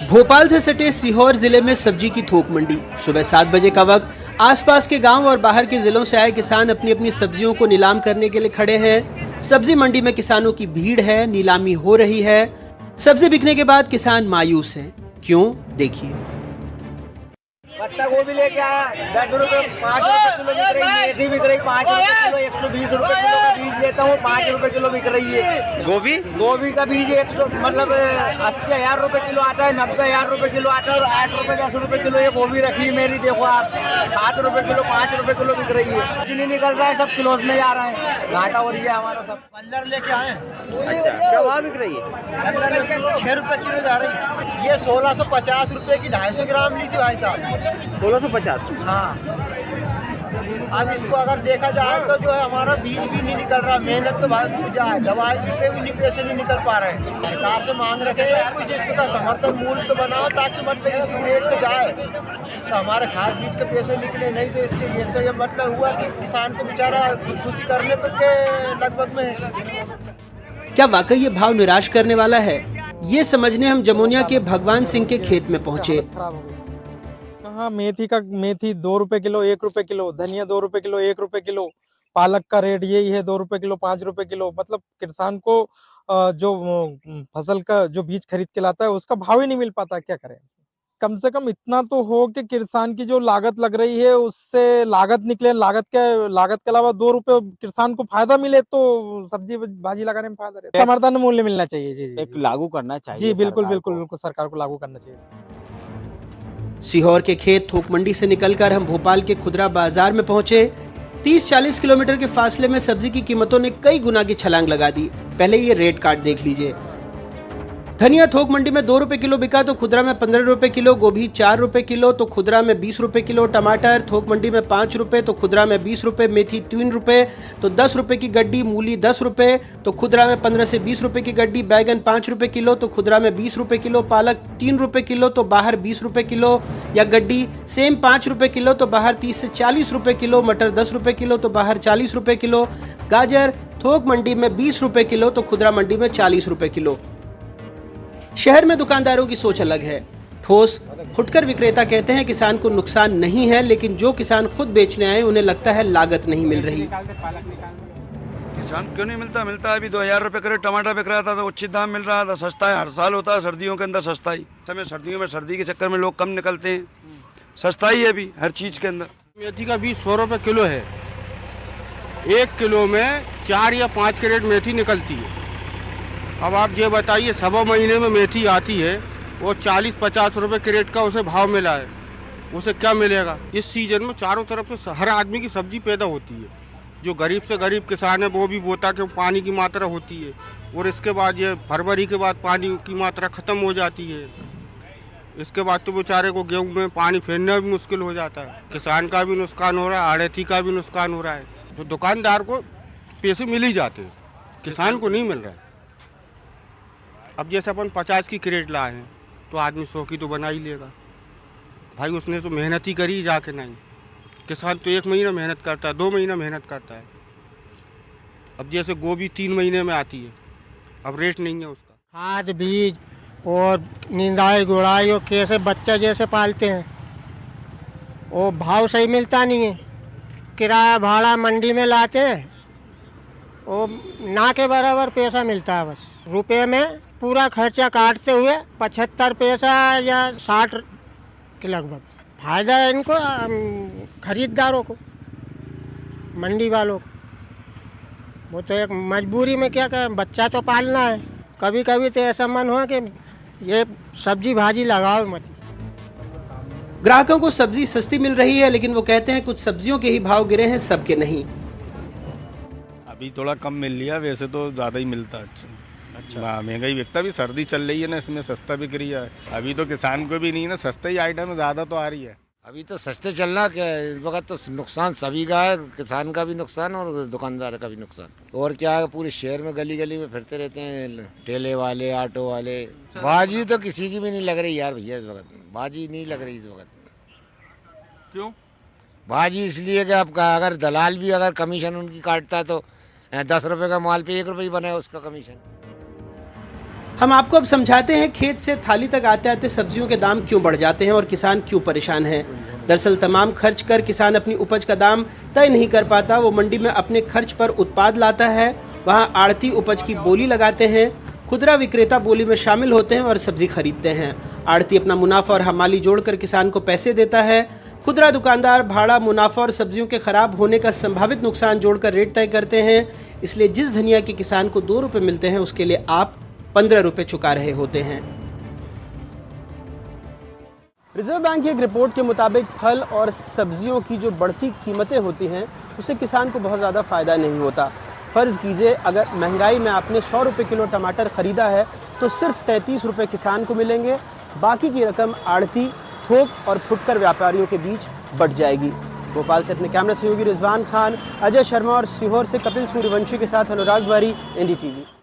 भोपाल से सटे सीहोर जिले में सब्जी की थोक मंडी। सुबह 7 बजे का वक्त आसपास के गांव और बाहर के जिलों से आए किसान अपनी अपनी सब्जियों को नीलाम करने के लिए खड़े हैं। सब्जी मंडी में किसानों की भीड़ है, नीलामी हो रही है। सब्जी बिकने के बाद किसान मायूस हैं। क्यों, देखिए। पत्ता गोभी लेके आया 10 रुपए 5 रुपए किलो बिक रही है। मेथी बिक रही 5 रुपए किलो। 120 रुपए किलो का बीज लेता हूँ, 5 रुपए किलो बिक रही है। गोभी का बीज 100 मतलब 80,000 रुपए किलो आता है, 90,000 रुपए किलो आता है और 8 रुपए 10 रुपए किलो ये गोभी रखी है मेरी। देखो आप 7 रुपए किलो 5 रुपए किलो बिक रही है। कुछ नहीं निकल रहा है, सब किलोस में जा रहे हैं। घाटा हो रही है हमारा सब। पल्लर लेके आए। अच्छा, क्या भाव बिक रही है? 6 रुपए किलो जा रही है। ये 1650 रुपए की 250 ग्राम ली थी भाई साहब। 1650। हाँ, अब इसको अगर देखा जाए तो जो है हमारा बीज भी नहीं निकल रहा, मेहनत तो बहुत जाए, दवाई के भी नहीं पैसे नहीं निकल पा रहे हैं। सरकार से मांग रखे हैं कुछ जिसका समर्थन मूल्य तो बनाओ ताकि मतलब इसी रेट से जाए तो हमारे खाद बीज के पैसे निकले। नहीं तो इसके इससे ये मतलब हुआ कि किसान तो बेचारा खुदकुशी करने पर के लगभग में है। क्या वाकई ये भाव निराश करने वाला है? ये समझने हम जमुनिया के भगवान सिंह के खेत में पहुंचे। हाँ, मेथी 2 रुपए किलो, 1 रुपए किलो, धनिया 2 रुपए किलो, 1 रुपए किलो, पालक का रेट यही है 2 रुपए किलो, 5 रुपए किलो। मतलब किसान को जो फसल का जो बीज खरीद के लाता है उसका भाव ही नहीं मिल पाता। क्या करें? कम से कम इतना तो हो कि किसान की जो लागत लग रही है उससे लागत निकले, लागत के अलावा 2 रुपए किसान को फायदा मिले तो सब्जी भाजी लगाने में फायदा रहता है। समर्थन मूल्य मिलना चाहिए। जी, एक लागू करना चाहिए। जी, बिल्कुल सरकार को लागू करना चाहिए। सीहोर के खेत थोक मंडी से निकलकर हम भोपाल के खुदरा बाजार में पहुंचे। 30-40 किलोमीटर के फासले में सब्जी की कीमतों ने कई गुना की छलांग लगा दी। पहले ये रेट कार्ड देख लीजिए। धनिया थोक मंडी में 2 रुपए किलो बिका तो खुदरा में 15 रुपए किलो, गोभी 4 रुपए किलो तो खुदरा में 20 रुपए किलो, टमाटर थोक मंडी में 5 रुपए तो खुदरा में 20 रुपए, मेथी 3 रुपए तो 10 रुपए की गड्डी, मूली 10 रुपए तो खुदरा में 15 से 20 रुपए की गड्डी, बैगन 5 रुपए किलो तो खुदरा में 20 रुपए किलो, पालक 3 रुपए किलो तो बाहर 20 रुपए किलो या गड्डी, सेम 5 रुपए किलो तो बाहर 30 से 40 रुपए किलो, मटर 10 रुपए किलो तो बाहर 40 रुपए किलो, गाजर थोक मंडी में 20 रुपए किलो तो खुदरा मंडी में 40 रुपए किलो। शहर में दुकानदारों की सोच अलग है। ठोस फुटकर विक्रेता कहते हैं किसान को नुकसान नहीं है, लेकिन जो किसान खुद बेचने आए उन्हें लगता है लागत नहीं मिल रही। किसान क्यों नहीं मिलता? मिलता है। अभी 2000 रुपये करें टमाटर बिक रहा था तो उचित दाम मिल रहा था। सस्ता है, हर साल होता है सर्दियों के अंदर सस्ता ही। समय सर्दियों में सर्दी के चक्कर में लोग कम निकलते हैं, सस्ता ही है अभी हर चीज़ के अंदर। मेथी का बीज 100 रुपये किलो है। 1 किलो में 4 या 5 कैरेट मेथी निकलती है। अब आप ये बताइए, 1.25 महीने में मेथी आती है, वो 40-50 रुपये कैरेट का उसे भाव मिला है, उसे क्या मिलेगा? इस सीजन में चारों तरफ से हर आदमी की सब्जी पैदा होती है। जो गरीब से गरीब किसान है वो भी बोता के पानी की मात्रा होती है, और इसके बाद ये फरवरी के बाद पानी की मात्रा ख़त्म हो जाती है। इसके बाद तो बेचारे को गेहूँ में पानी फेरना भी मुश्किल हो जाता है। किसान का भी नुकसान हो रहा है, आढ़ती का भी नुकसान हो रहा है। तो दुकानदार को पैसे मिल ही जाते हैं, किसान को नहीं मिल रहा है। अब जैसे अपन 50 की क्रेट लाए हैं तो आदमी 100 की तो बना ही लेगा भाई। उसने तो मेहनत ही करी जाके। नहीं, किसान तो 1 महीना मेहनत करता है, 2 महीना मेहनत करता है। अब जैसे गोभी 3 महीने में आती है, अब रेट नहीं है उसका। खाद बीज और निंदाई गुड़ाई और कैसे बच्चा जैसे पालते हैं, वो भाव सही मिलता नहीं है। किराया भाड़ा मंडी में लाते हैं, वो ना के बराबर पैसा मिलता है। बस रुपये में पूरा खर्चा काटते हुए 75 पैसा या 60 के लगभग फायदा है इनको, खरीदारों को, मंडी वालों को। वो तो एक मजबूरी में क्या करें, बच्चा तो पालना है। कभी कभी तो ऐसा मन हुआ कि ये सब्जी भाजी लगाओ मत। ग्राहकों को सब्जी सस्ती मिल रही है, लेकिन वो कहते हैं कुछ सब्जियों के ही भाव गिरे हैं, सबके नहीं। अभी थोड़ा कम मिल लिया, वैसे तो ज़्यादा ही मिलता है। अच्छा, महंगाई बिकता भी, सर्दी चल रही है ना, इसमें सस्ता बिक रही है। अभी तो किसान को भी नहीं ना, सस्ता ही आइटम ज़्यादा तो आ रही है। अभी तो सस्ते चलना क्या है, इस वक्त तो नुकसान सभी का है, किसान का भी नुकसान और दुकानदार का भी नुकसान। और क्या है, पूरे शहर में गली गली में फिरते रहते हैं ठेले वाले, ऑटो वाले। बाजी तो किसी की भी नहीं लग रही यार भैया, इस वक्त बाजी नहीं लग रही इस वक्त। क्यों? भाजी इसलिए कि आपका अगर दलाल भी अगर कमीशन उनकी काटता है तो 10 रुपए का माल पे 1 रुपए ही बना है उसका कमीशन। हम आपको अब समझाते हैं खेत से थाली तक आते आते सब्जियों के दाम क्यों बढ़ जाते हैं और किसान क्यों परेशान है। दरअसल तमाम खर्च कर किसान अपनी उपज का दाम तय नहीं कर पाता। वो मंडी में अपने खर्च पर उत्पाद लाता है, वहाँ आड़ती उपज की बोली लगाते हैं, खुदरा विक्रेता बोली में शामिल होते हैं और सब्जी खरीदते हैं। आड़ती अपना मुनाफा और हमाली जोड़कर किसान को पैसे देता है। खुदरा दुकानदार भाड़ा, मुनाफा और सब्जियों के खराब होने का संभावित नुकसान जोड़कर रेट तय करते हैं। इसलिए जिस धनिया के किसान को 2 रुपये मिलते हैं उसके लिए आप 15 रुपये चुका रहे होते हैं। रिजर्व बैंक की एक रिपोर्ट के मुताबिक फल और सब्जियों की जो बढ़ती कीमतें होती हैं उससे किसान को बहुत ज़्यादा फ़ायदा नहीं होता। फ़र्ज़ कीजिए अगर महंगाई में आपने 100 रुपये किलो टमाटर ख़रीदा है तो सिर्फ 33 रुपये किसान को मिलेंगे, बाकी की रकम आड़ती, थोक और फुटकर व्यापारियों के बीच बट जाएगी। भोपाल से अपने कैमरा सहयोगी रिजवान खान, अजय शर्मा और सीहोर से कपिल सूर्यवंशी के साथ अनुराग वारी, NDTV।